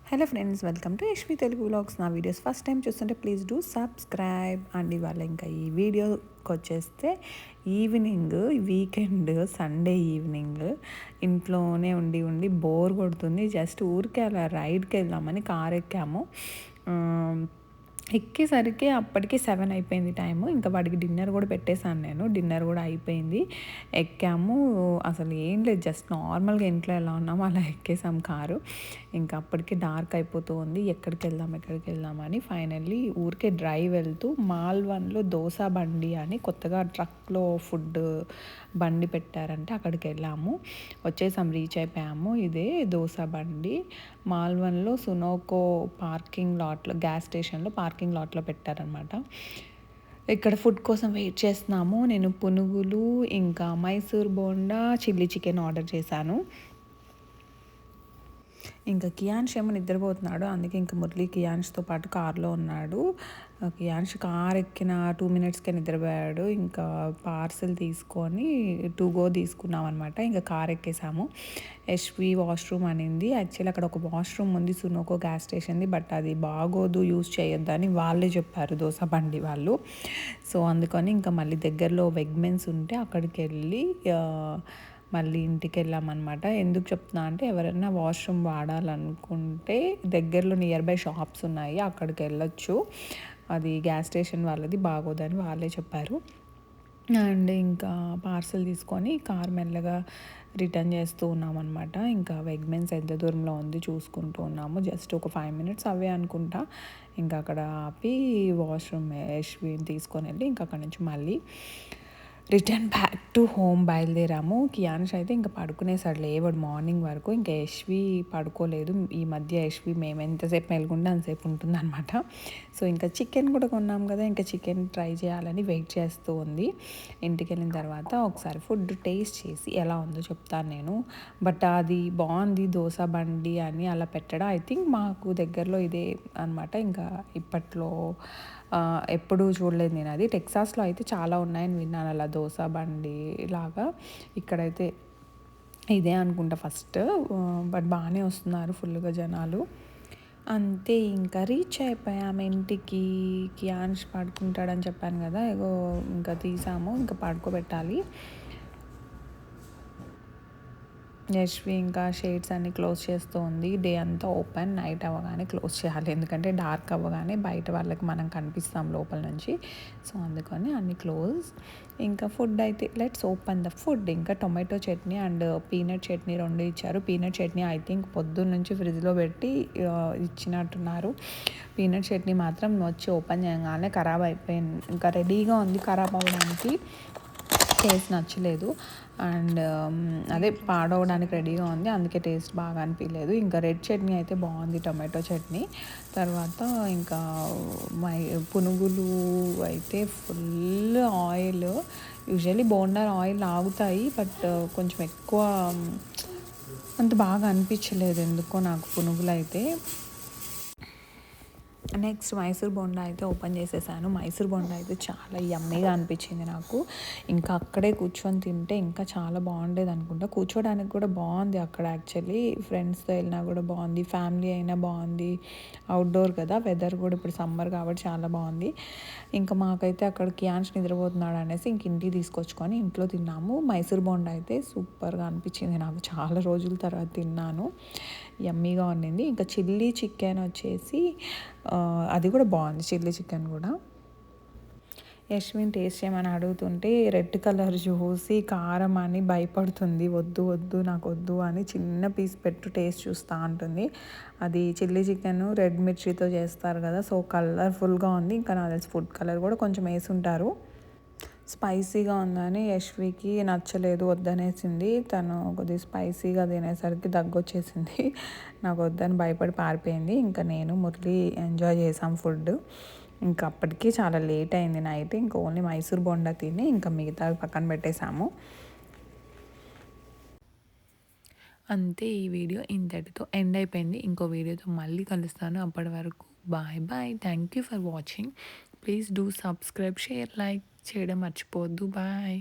Hello friends, welcome to Yashvi Telugu vlogs. నా videos first time చూస్తుంటే please do subscribe and ఇవాళ ఇంకా ఈ వీడియోకి వచ్చేస్తే ఈవినింగ్ వీకెండ్ సండే ఈవినింగ్ ఇంట్లోనే ఉండి ఉండి బోర్ కొడుతుంది. జస్ట్ ఊరికే అలా రైడ్కి వెళ్దామని కార్ ఎక్కాము. ఎక్కేసరికి అప్పటికి 7 అయిపోయింది టైము. ఇంకా వాడికి డిన్నర్ కూడా పెట్టేశాను నేను. డిన్నర్ కూడా అయిపోయింది. ఎక్కాము. అసలు ఏం లేదు, జస్ట్ నార్మల్గా ఇంట్లో ఎలా ఉన్నామో అలా ఎక్కేసాం కారు. ఇంకా అప్పటికి డార్క్ అయిపోతూ ఉంది. ఎక్కడికి వెళ్దామని ఫైనల్లీ ఊరికే డ్రైవ్ వెళ్తూ మాల్వన్లో దోశ బండి అని కొత్తగా ట్రక్లో ఫుడ్ బండి పెట్టారంటే అక్కడికి వెళ్ళాము. వచ్చేసాం, రీచ్ అయిపోయాము. ఇదే దోశ బండి మాల్వన్లో సునోకో పార్కింగ్ లాట్లో, గ్యాస్ స్టేషన్లో పార్కింగ్ లాట్లో పెట్టారనమాట. ఇక్కడ ఫుడ్ కోసం వెయిట్ చేస్తున్నాము. నేను పునుగులు, ఇంకా Mysore bonda, chilli chicken order చేశాను. ఇంకా కియాన్ష్ ఏమో నిద్రపోతున్నాడు, అందుకే ఇంకా మురళి కియాన్ష్తో పాటు కార్లో ఉన్నాడు. కియాన్ష్ కార్ ఎక్కిన 2 మినిట్స్కే నిద్రపోయాడు. ఇంకా పార్సెల్ తీసుకొని టు గో తీసుకున్నాం అనమాట. ఇంకా కార్ ఎక్కేసాము. యశ్వి వాష్రూమ్ అనింది. యాక్చువల్లీ అక్కడ ఒక వాష్రూమ్ ఉంది సునోకో గ్యాస్ స్టేషన్ది, బట్ అది బాగోదు, యూజ్ చేయొద్దని వాళ్ళే చెప్పారు దోశ బండి వాళ్ళు. సో అందుకని ఇంకా మళ్ళీ దగ్గరలో వెగ్మెన్స్ ఉంటే అక్కడికి వెళ్ళి మళ్ళీ ఇంటికి వెళ్ళామన్నమాట. ఎందుకు చెప్తున్నా అంటే ఎవరైనా వాష్రూమ్ వాడాలనుకుంటే దగ్గరలో నియర్ బై షాప్స్ ఉన్నాయి, అక్కడికి వెళ్ళొచ్చు. అది గ్యాస్ స్టేషన్ వాళ్ళది, బాగోదని వాళ్ళే చెప్పారు. అండ్ ఇంకా పార్సల్ తీసుకొని కార్ మెల్లగా రిటర్న్ చేస్తూ ఉన్నామన్నమాట. ఇంకా వెగ్మెన్స్ ఎంత దూరంలో ఉంది చూసుకుంటూ ఉన్నాము. జస్ట్ ఒక 5 మినిట్స్ అవే అనుకుంటా. ఇంకా అక్కడ ఆపి వాష్రూమ్ యశ్విని తీసుకొని వెళ్ళి ఇంకా అక్కడ నుంచి మళ్ళీ రిటర్న్ బ్యాక్ టు హోమ్ బయలుదేరాము. కియాన్ష్ అయితే ఇంకా పడుకునేసాడు, లేవాడు మార్నింగ్ వరకు. ఇంకా యశ్వి పడుకోలేదు. ఈ మధ్య యశ్వి మేము ఎంతసేపు మెలుగుంటే అంతసేపు ఉంటుందన్నమాట. సో ఇంకా చికెన్ కూడా కొన్నాం కదా, ఇంకా చికెన్ ట్రై చేయాలని వెయిట్ చేస్తూ ఉంది. ఇంటికి వెళ్ళిన తర్వాత ఒకసారి ఫుడ్ టేస్ట్ చేసి ఎలా ఉందో చెప్తాను నేను. బట్ అది బాగుంది, దోశ బండి అని అలా పెట్టడం. ఐ థింక్ మాకు దగ్గరలో ఇదే అనమాట. ఇంకా ఇప్పట్లో ఎప్పుడూ చూడలేదు నేను. అది టెక్సాస్లో అయితే చాలా ఉన్నాయని విన్నాను అలా దోశ బండి లాగా. ఇక్కడైతే ఇదే అనుకుంటా ఫస్ట్. బట్ బాగానే వస్తున్నారు ఫుల్గా జనాలు. అంతే, ఇంకా రీచ్ అయిపోయాము ఇంటికి. కియాన్ష్ పడుకుంటాడని చెప్పాను కదా, ఏగో ఇంకా తీసాము, ఇంకా పడుకోబెట్టాలి. యశ్వి ఇంకా షేడ్స్ అన్నీ క్లోజ్ చేస్తూ ఉంది. డే అంతా ఓపెన్, నైట్ అవ్వగానే క్లోజ్ చేయాలి, ఎందుకంటే డార్క్ అవ్వగానే బయట వాళ్ళకి మనం కనిపిస్తాం లోపల నుంచి. సో అందుకని అన్ని క్లోజ్. ఇంకా ఫుడ్ అయితే లెట్స్ ఓపెన్ ద ఫుడ్. ఇంకా tomato chutney and peanut chutney 2 ఇచ్చారు. పీనట్ చట్నీ ఐ థింక్ పొద్దున్న నుంచి ఫ్రిడ్జ్లో పెట్టి ఇచ్చినట్టున్నారు. పీనట్ చట్నీ మాత్రం వచ్చి ఓపెన్ చేయగానే ఖరాబ్ అయిపోయింది. ఇంకా రెడీగా ఉంది ఖరాబ్ అవ్వడానికి. టేస్ట్ నచ్చలేదు అండ్ అదే పాడవడానికి రెడీగా ఉంది, అందుకే టేస్ట్ బాగా అనిపించలేదు. ఇంకా రెడ్ చట్నీ అయితే బాగుంది, టొమాటో చట్నీ. తర్వాత ఇంకా పునుగులు అయితే full oil. Usually bonda oil ఆగుతాయి, బట్ కొంచెం ఎక్కువ అంత బాగా అనిపించలేదు ఎందుకో నాకు పునుగులు అయితే. నెక్స్ట్ మైసూర్ బోండా అయితే ఓపెన్ చేసేసాను. మైసూర్ బోండా అయితే చాలా యమ్మీగా అనిపించింది నాకు. ఇంకా అక్కడే కూర్చొని తింటే ఇంకా చాలా బాగుండేది అనుకుంటా. కూర్చోడానికి కూడా బాగుంది అక్కడ. యాక్చువల్లీ ఫ్రెండ్స్తో వెళ్ళినా కూడా బాగుంది, ఫ్యామిలీ అయినా బాగుంది. అవుట్డోర్ కదా, వెదర్ కూడా ఇప్పుడు సమ్మర్ కాబట్టి చాలా బాగుంది. ఇంకా మాకైతే అక్కడ కియాన్ష్ నిద్రపోతున్నాడు అనేసి ఇంక ఇంటికి తీసుకొచ్చుకొని ఇంట్లో తిన్నాము. మైసూర్ బోండా అయితే సూపర్గా అనిపించింది నాకు, చాలా రోజుల తర్వాత తిన్నాను. యమ్మీగా ఉండింది. ఇంకా చిల్లీ చికెన్ వచ్చేసి అది కూడా బాగుంది, చిల్లీ చికెన్ కూడా. యశ్విన్ టేస్ట్ చేయమని అడుగుతుంటే రెడ్ కలర్ చూసి కారం అని భయపడుతుంది. వద్దు వద్దు నాకు వద్దు అని చిన్న పీస్ పెట్టు టేస్ట్ చూస్తూ ఉంటుంది. అది చిల్లీ చికెన్ రెడ్ మిర్చితో చేస్తారు కదా, సో కలర్ఫుల్గా ఉంది. ఇంకా నాకు తెలిసి ఫుడ్ కలర్ కూడా కొంచెం వేసి ఉంటారు. స్పైసీగా ఉందని యశ్వికి నచ్చలేదు, వద్దనేసింది. తను కొద్దిగా స్పైసీగా తినేసరికి దగ్గొచ్చేసింది. నాకు వద్దని భయపడి పారిపోయింది. ఇంకా నేను మురళి ఎంజాయ్ చేసాం ఫుడ్. ఇంకా అప్పటికి చాలా లేట్ అయింది నైట్. ఇంకా ఓన్లీ మైసూర్ బోండా తిని ఇంకా మిగతా పక్కన పెట్టేశాము. అంతే, ఈ వీడియో ఇంతటితో ఎండ్ అయిపోయింది. ఇంకో వీడియోతో మళ్ళీ కలుస్తాను. అప్పటి వరకు bye bye. Thank you for watching. Please do subscribe, share, like చేయడం మర్చిపోవద్దు. బాయ్.